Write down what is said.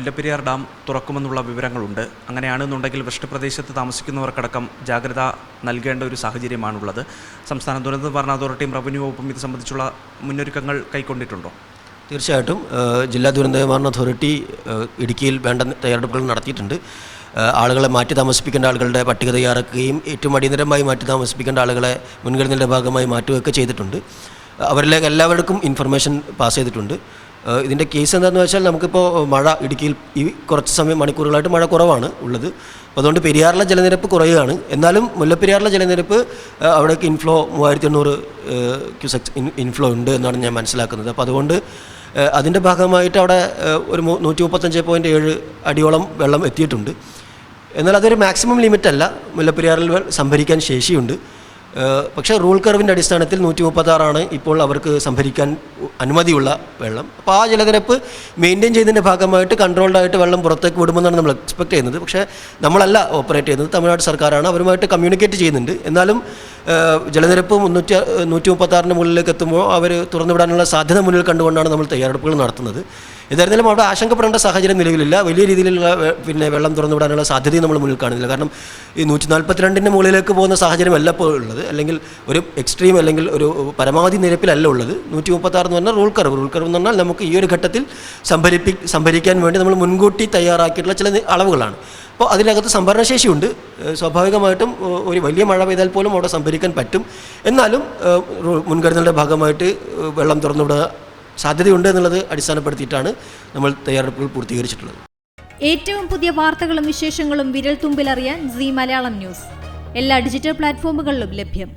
Mullaperiyar dam തുറക്കുമെന്നുള്ള വിവരങ്ങളുണ്ട്. അങ്ങനെയാണെന്നുണ്ടെങ്കിൽ വൃഷ്ടിപ്രദേശത്ത് താമസിക്കുന്നവർക്കടക്കം ജാഗ്രത നൽകേണ്ട ഒരു സാഹചര്യമാണുള്ളത്. സംസ്ഥാന ദുരന്ത നിവാരണ അതോറിറ്റിയും റവന്യൂ വകുപ്പും ഇത് സംബന്ധിച്ചുള്ള മുന്നൊരുക്കങ്ങൾ കൈക്കൊണ്ടിട്ടുണ്ടോ? തീർച്ചയായിട്ടും ജില്ലാ ദുരന്ത നിവാരണ അതോറിറ്റി ഇടുക്കിയിൽ വേണ്ട തയ്യാറെടുപ്പുകൾ നടത്തിയിട്ടുണ്ട്. ആളുകളെ മാറ്റി താമസിപ്പിക്കേണ്ട ആളുകളുടെ പട്ടിക തയ്യാറാക്കുകയും ഏറ്റവും അടിയന്തരമായി മാറ്റി താമസിപ്പിക്കേണ്ട ആളുകളെ മുൻകരുതലിൻ്റെ ഭാഗമായി മാറ്റുകയൊക്കെ ചെയ്തിട്ടുണ്ട്. അവരിലേക്ക് എല്ലാവർക്കും ഇൻഫർമേഷൻ പാസ് ചെയ്തിട്ടുണ്ട്. ഇതിൻ്റെ കേസ് എന്താണെന്ന് വെച്ചാൽ നമുക്കിപ്പോൾ മഴ ഇടുക്കിയിൽ ഈ കുറച്ച് സമയം മണിക്കൂറുകളായിട്ട് മഴ കുറവാണ് ഉള്ളത്. അപ്പോൾ അതുകൊണ്ട് പെരിയാറിലെ ജലനിരപ്പ് കുറയുകയാണ്. എന്നാലും മുല്ലപ്പെരിയാറിലെ ജലനിരപ്പ് അവിടേക്ക് ഇൻഫ്ലോ 3800 ക്യൂസെക്സ് ഇൻഫ്ലോ ഉണ്ട് എന്നാണ് ഞാൻ മനസ്സിലാക്കുന്നത്. അപ്പോൾ അതുകൊണ്ട് അതിൻ്റെ ഭാഗമായിട്ട് അവിടെ ഒരു 135.7 അടിയോളം വെള്ളം എത്തിയിട്ടുണ്ട്. എന്നാൽ അതൊരു മാക്സിമം ലിമിറ്റ് അല്ല. മുല്ലപ്പെരിയാറിൽ സംഭരിക്കാൻ ശേഷിയുണ്ട്. പക്ഷേ റൂൾ കർവിൻ്റെ അടിസ്ഥാനത്തിൽ 136 ഇപ്പോൾ അവർക്ക് സംഭരിക്കാൻ അനുമതിയുള്ള വെള്ളം. അപ്പോൾ ആ ജലനിരപ്പ് മെയിൻറ്റെയിൻ ചെയ്തതിൻ്റെ ഭാഗമായിട്ട് കൺട്രോൾഡായിട്ട് വെള്ളം പുറത്തേക്ക് വിടുമെന്നാണ് നമ്മൾ എക്സ്പെക്ട് ചെയ്യുന്നത്. പക്ഷേ നമ്മളല്ല ഓപ്പറേറ്റ് ചെയ്യുന്നത്, തമിഴ്നാട് സർക്കാരാണ്. അവരുമായിട്ട് കമ്മ്യൂണിക്കേറ്റ് ചെയ്യുന്നുണ്ട്. എന്നാലും ജലനിരപ്പ് 136 മുകളിലേക്ക് എത്തുമ്പോൾ അവർ തുറന്നുവിടാനുള്ള സാധ്യത മുന്നിൽ കണ്ടുകൊണ്ടാണ് നമ്മൾ തയ്യാറെടുപ്പുകൾ നടത്തുന്നത്. ഏതായിരുന്നാലും അവിടെ ആശങ്കപ്പെടേണ്ട സാഹചര്യം നിലവിലില്ല. വലിയ രീതിയിലുള്ള വെള്ളം തുറന്നുവിടാനുള്ള സാധ്യതയും നമ്മൾ മുന്നിൽ കാണുന്നില്ല. കാരണം ഈ 142 മുകളിലേക്ക് പോകുന്ന സാഹചര്യമല്ല ഇപ്പോൾ ഉള്ളത്. അല്ലെങ്കിൽ ഒരു എക്സ്ട്രീം അല്ലെങ്കിൽ ഒരു പരമാവധി നിരപ്പിലല്ല ഉള്ളത്. 136 എന്ന് പറഞ്ഞാൽ റൂൾ കർവ് എന്ന് പറഞ്ഞാൽ നമുക്ക് ഈ ഒരു ഘട്ടത്തിൽ സംഭരിക്കാൻ വേണ്ടി നമ്മൾ മുൻകൂട്ടി തയ്യാറാക്കിയിട്ടുള്ള ചില അളവുകളാണ്. അപ്പോൾ അതിനകത്ത് സംഭരണശേഷിയുണ്ട്. സ്വാഭാവികമായിട്ടും ഒരു വലിയ മഴ പെയ്താൽ പോലും അവിടെ സംഭരിക്കാൻ പറ്റും. എന്നാലും മുൻകരുതലിൻ്റെ ഭാഗമായിട്ട് വെള്ളം തുറന്നുവിടുക സാധ്യതയുണ്ട് എന്നുള്ളത് അടിസ്ഥാനപ്പെടുത്തിയിട്ടാണ് നമ്മൾ തയ്യാറെടുപ്പുകൾ പൂർത്തീകരിച്ചിട്ടുള്ളത്. ഏറ്റവും പുതിയ വാർത്തകളും വിശേഷങ്ങളും വിരൽ തുമ്പിലറിയാൻ സീ മലയാളം ന്യൂസ് എല്ലാ ഡിജിറ്റൽ പ്ലാറ്റ്ഫോമുകളിലും ലഭ്യം.